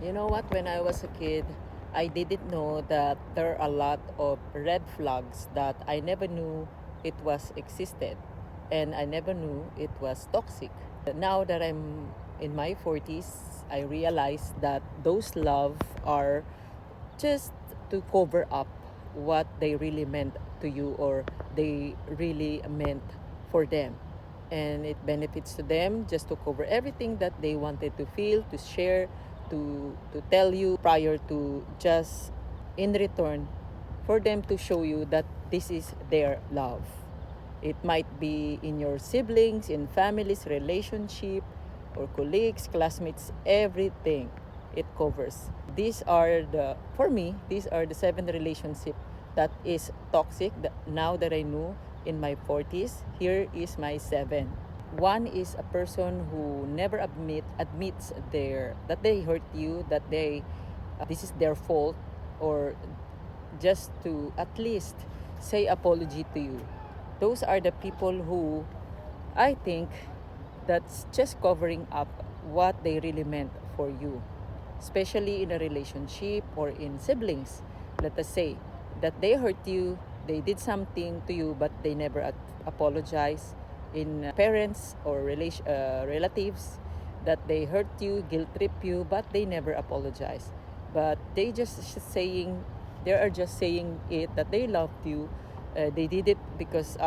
You know what? When I was a kid, I didn't know that there are a lot of red flags that I never knew it was existed, and I never knew it was toxic. Now that I'm in my 40s, I realize that those love are just to cover up what they really meant to you, or they really meant for them, and it benefits to them just to cover everything that they wanted to feel, to share, to tell you prior to, just in return for them to show you that this is their love. It might be in your siblings, in families, relationship, or colleagues, classmates, everything it covers. These are for me, these are the 7 relationship that is toxic. Now that I knew in my 40s, here is my 7. One is a person who never admits that they hurt you, that this is their fault, or just to at least say apology to you. Those are the people who I think that's just covering up what they really meant for you, especially in a relationship or in siblings. Let us say that they hurt you, they did something to you, but they never apologize. In parents or relatives, that they hurt you, guilt trip you, but they never apologize. But they are just saying it that they loved you. They did it because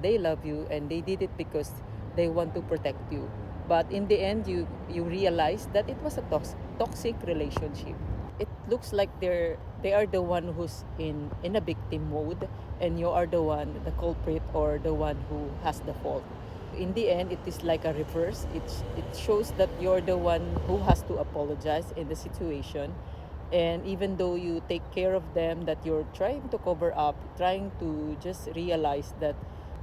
they love you, and they did it because they want to protect you. But in the end, you realize that it was a toxic relationship. It looks like they are the one who's in a victim mode, and you are the culprit, or the one who has the fault. In the end, it is like a reverse. It shows that you're the one who has to apologize in the situation, and even though you take care of them, that you're trying to cover up, trying to just realize that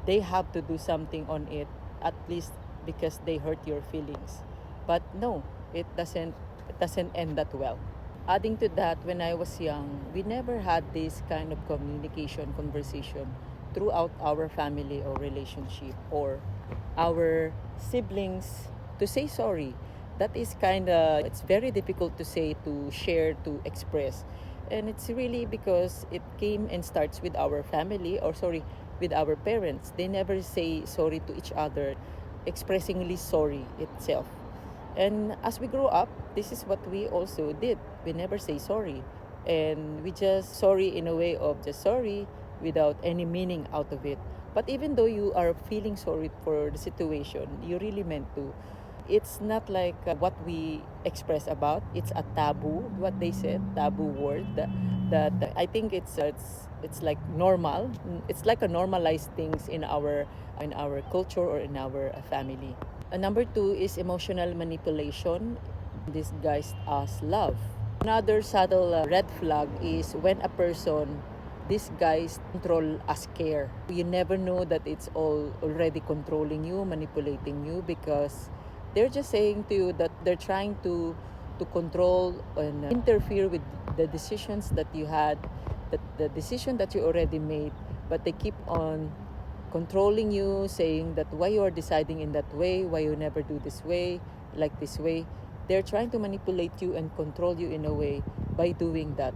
they have to do something on it, at least because they hurt your feelings. But no, it doesn't end that well. Adding to that, when I was young, we never had this kind of conversation throughout our family or relationship, or our siblings, to say sorry. That is it's very difficult to say, to share, to express. And it's really because it came and starts with our family, or sorry, with our parents. They never say sorry to each other, expressingly sorry itself. And as we grow up, this is what we also did. We never say sorry. And we just sorry in a way of just sorry without any meaning out of it. But even though you are feeling sorry for the situation, you really meant to. It's not like what we express about. It's a taboo, what they said, taboo word. That I think it's like normal. It's like a normalized things in our culture or in our family. Number 2 is emotional manipulation, disguised as love. Another subtle red flag is when a person disguised control as care. You never know that it's all already controlling you, manipulating you, because they're just saying to you that they're trying to control and interfere with the decisions that you had, that the decision that you already made, but they keep on controlling you, saying that why you are deciding in that way, why you never do this way, like this way. They're trying to manipulate you and control you in a way by doing that.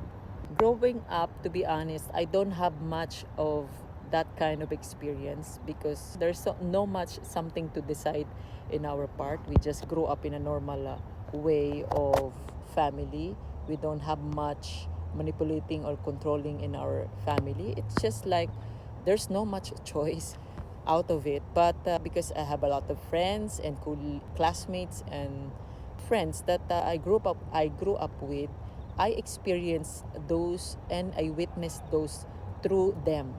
Growing up, to be honest, I don't have much of that kind of experience, because there's no much something to decide in our part. We just grow up in a normal way of family. We don't have much manipulating or controlling in our family. It's just like there's no much choice out of it. But because I have a lot of friends and cool classmates and friends that I grew up with, I experienced those and I witnessed those through them.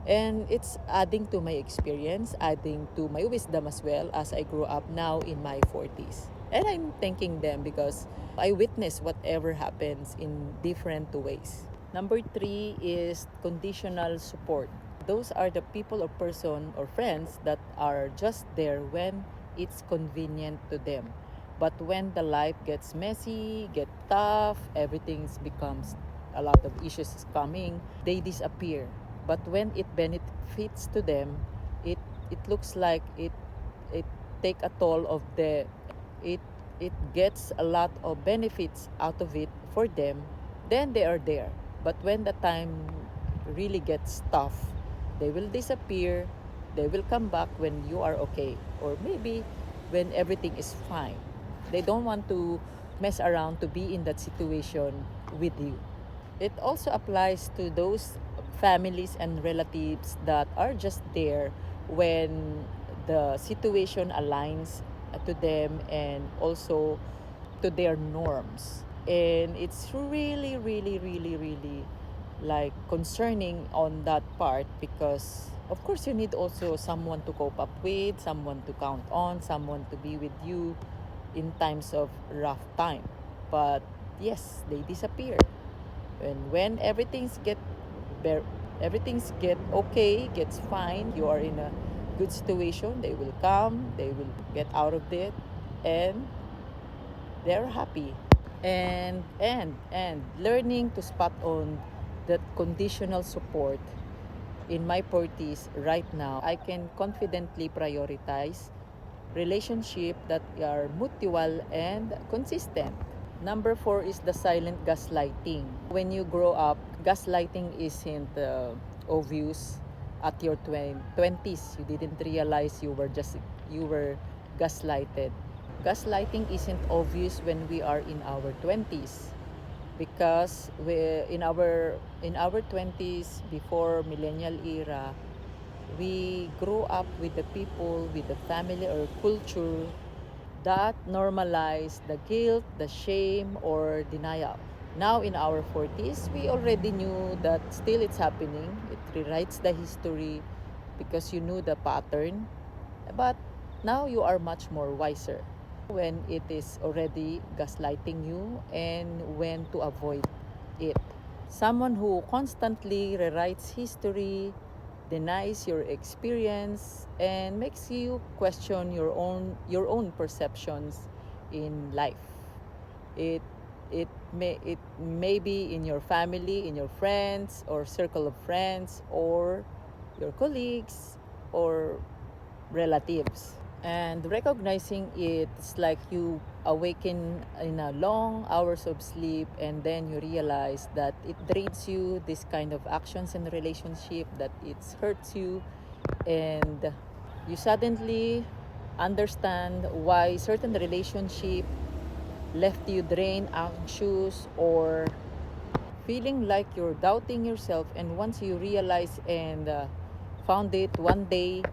And it's adding to my experience, adding to my wisdom as well, as I grew up now in my 40s. And I'm thanking them because I witness whatever happens in different ways. Number 3 is conditional support. Those are the people or person or friends that are just there when it's convenient to them. But when the life gets messy, get tough, everything becomes a lot of issues is coming, they disappear. But when it benefits to them, it it looks like it take a toll of the it it gets a lot of benefits out of it for them, then they are there. But when the time really gets tough, they will disappear. They will come back when you are okay, or maybe when everything is fine. They don't want to mess around to be in that situation with you. It also applies to those families and relatives that are just there when the situation aligns to them and also to their norms. And it's really, really, really, really like concerning on that part, because of course you need also someone to cope up with, someone to count on, someone to be with you in times of rough time. But yes, they disappear. And when everything's get okay, gets fine, you are in a good situation, they will come, they will get out of it, and they're happy. And learning to spot on that conditional support in my 40s right now, I can confidently prioritize relationship that are mutual and consistent. Number four is the silent gaslighting. When you grow up, gaslighting isn't obvious at your 20s. You didn't realize you were gaslighted. Gaslighting isn't obvious when we are in our 20s, because in our 20s, before millennial era, we grow up with the people, with the family or culture that normalize the guilt, the shame, or denial. Now in our 40s, we already knew that still it's happening. It rewrites the history because you knew the pattern. But now you are much more wiser when it is already gaslighting you and when to avoid it. Someone who constantly rewrites history, denies your experience, and makes you question your own perceptions in life. It it may be in your family, in your friends or circle of friends, or your colleagues or relatives. And recognizing it's like you awaken in a long hours of sleep, and then you realize that it drains you, this kind of actions and relationship, that it hurts you, and you suddenly understand why certain relationship left you drained, anxious, or feeling like you're doubting yourself. And once you realize and found it one day,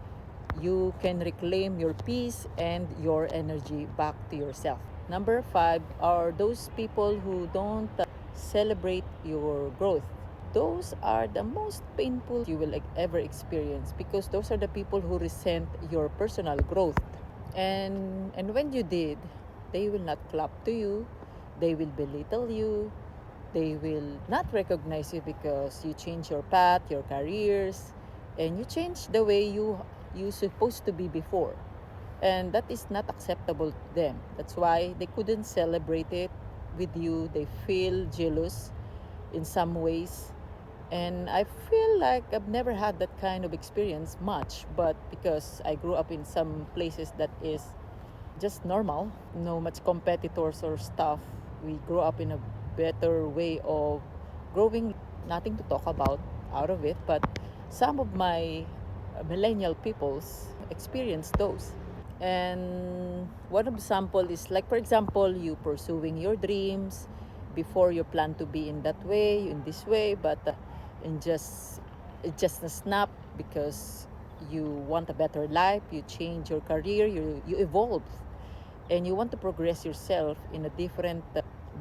you can reclaim your peace and your energy back to yourself. Number five are those people who don't celebrate your growth. Those are the most painful you will ever experience, because those are the people who resent your personal growth. And when you did, they will not clap to you, they will belittle you, they will not recognize you because you change your path, your careers, and you change the way you supposed to be before. And that is not acceptable to them. That's why they couldn't celebrate it with you. They feel jealous in some ways. And I feel like I've never had that kind of experience much, but because I grew up in some places that is just normal, no much competitors or stuff. We grew up in a better way of growing, nothing to talk about out of it. But some of my millennial peoples experience those. And one example is like, for example, you pursuing your dreams before you plan to be in that way, in this way, but in just a snap, because you want a better life, you change your career, you evolve, and you want to progress yourself in a different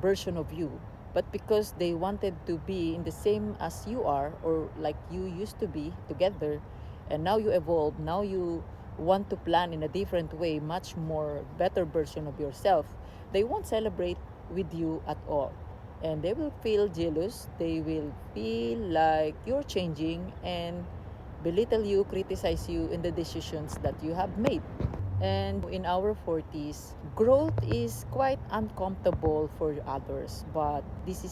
version of you. But because they wanted to be in the same as you are, or like you used to be together, and now you evolve, now you want to plan in a different way, much more better version of yourself, they won't celebrate with you at all. And they will feel jealous, they will feel like you're changing, and belittle you, criticize you in the decisions that you have made. And in our 40s, growth is quite uncomfortable for others, but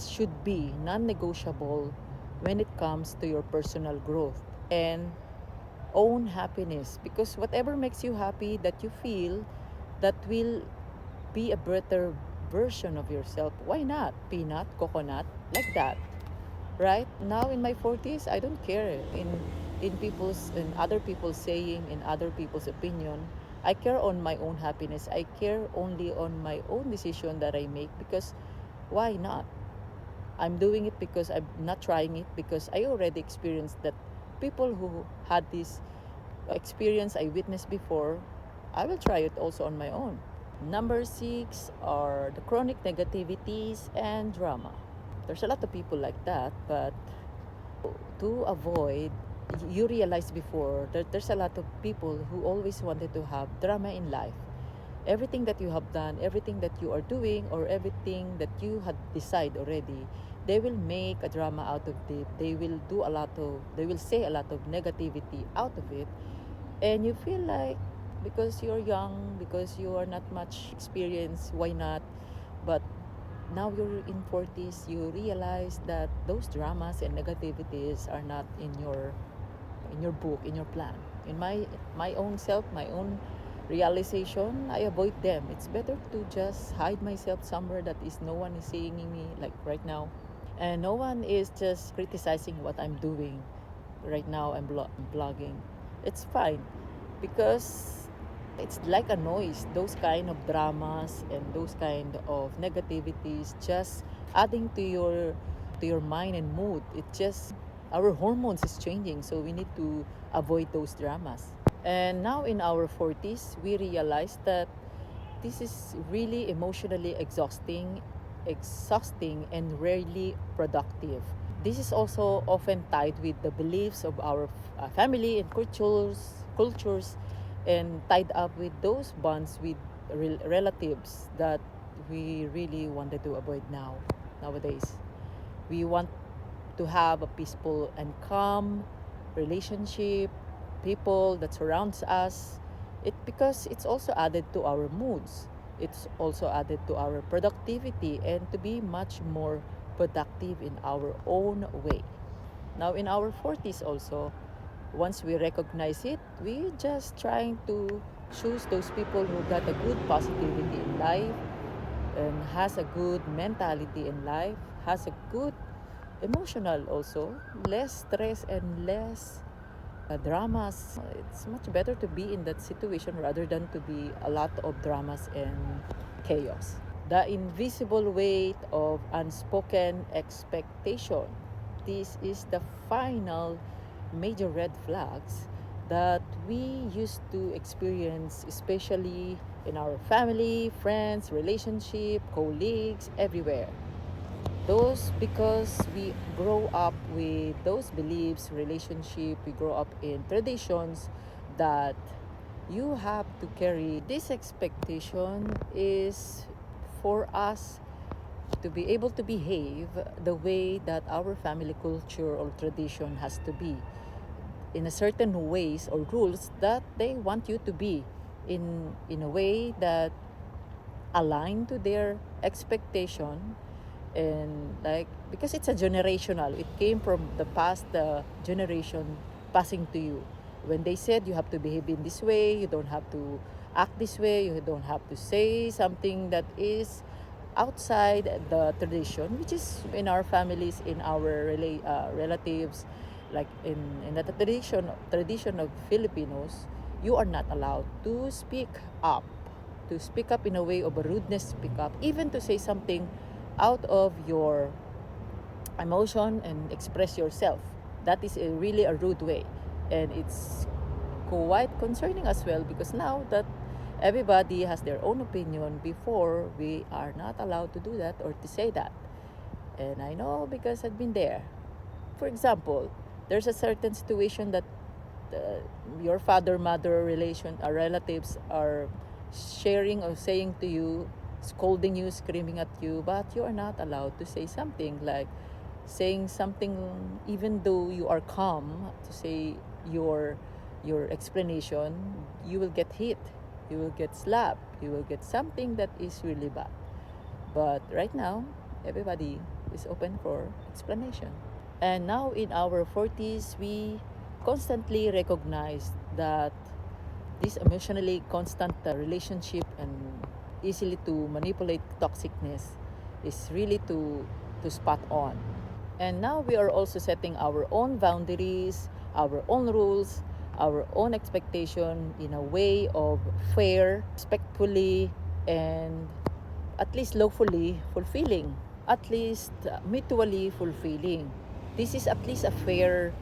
should be non-negotiable when it comes to your personal growth and own happiness. Because whatever makes you happy, that you feel, that will be a better version of yourself. Why not? Peanut, coconut, like that. Right now in my 40s, I don't care in other people's saying, in other people's opinion. I care on my own happiness. I care only on my own decision that I make, because why not? I'm doing it because I'm not trying it because I already experienced that. People who had this experience I witnessed before, I will try it also on my own. Number 6 are the chronic negativities and drama. There's a lot of people like that, but to avoid, you realize before that there's a lot of people who always wanted to have drama in life. Everything that you have done, everything that you are doing, or everything that you had decided already, they will make a drama out of it. They will say a lot of negativity out of it. And you feel like, because you're young, because you are not much experienced, why not? But now you're in 40s, you realize that those dramas and negativities are not in your book, in your plan. In my own self, my own realization, I avoid them. It's better to just hide myself somewhere that is no one is seeing me, like right now, and no one is just criticizing what I'm doing right now. I'm blogging. It's fine, because it's like a noise. Those kind of dramas and those kind of negativities just adding to your mind and mood. It just, our hormones is changing, so we need to avoid those dramas. And now in our 40s, we realize that this is really emotionally exhausting and rarely productive. This is also often tied with the beliefs of our family and cultures, and tied up with those bonds with relatives that we really wanted to avoid nowadays. We want to have a peaceful and calm relationship, people that surrounds us. It because it's also added to our moods. It's also added to our productivity and to be much more productive in our own way. Now in our 40s also, once we recognize it, we just trying to choose those people who got a good positivity in life and has a good mentality in life, has a good emotional also, less stress and less dramas. It's much better to be in that situation rather than to be a lot of dramas and chaos. The invisible weight of unspoken expectation. This is the final major red flags that we used to experience, especially in our family, friends, relationship, colleagues, everywhere. Those, because we grow up with those beliefs, relationship, we grow up in traditions that you have to carry. This expectation is for us to be able to behave the way that our family culture or tradition has to be, in a certain ways or rules that they want you to be in a way that align to their expectation. And like, because it's a generational, it came from the past generation passing to you. When they said you have to behave in this way, you don't have to act this way, you don't have to say something that is outside the tradition, which is in our families, in our relatives, like in the tradition of Filipinos, you are not allowed to up speak up in a way of a rudeness, speak up even to say something out of your emotion and express yourself. That is really a rude way, and it's quite concerning as well, because now that everybody has their own opinion, before we are not allowed to do that or to say that. And I know because I've been there. For example, there's a certain situation that your father, mother, relatives are sharing or saying to you, scolding you, screaming at you, but you are not allowed to say something, like saying something even though you are calm to say your explanation. You will get hit, you will get slapped, you will get something that is really bad. But right now, everybody is open for explanation. And now in our 40s, we constantly recognize that this emotionally constant relationship and easily to manipulate toxicness is really to spot on. And now we are also setting our own boundaries, our own rules, our own expectation in a way of fair, respectfully, and at least lawfully fulfilling, at least mutually fulfilling. This is at least a fair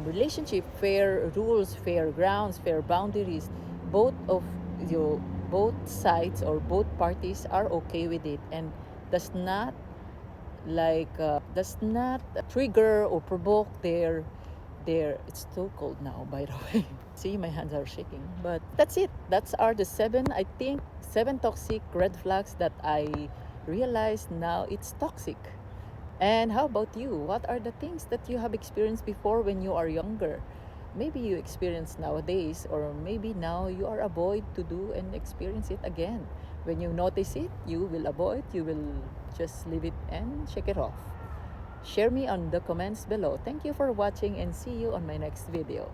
relationship, fair rules, fair grounds, fair boundaries. Both of you, both sides or both parties are okay with it, and does not does not trigger or provoke their it's too cold now, by the way. See, my hands are shaking. But that's it. That's are the seven, I think, seven toxic red flags that I realized now it's toxic. And how about you? What are the things that you have experienced before when you are younger? Maybe you experience nowadays, or maybe now you are avoid to do and experience it again. When you notice it, you will avoid, you will just leave it and shake it off. Share me on the comments below. Thank you for watching and see you on my next video.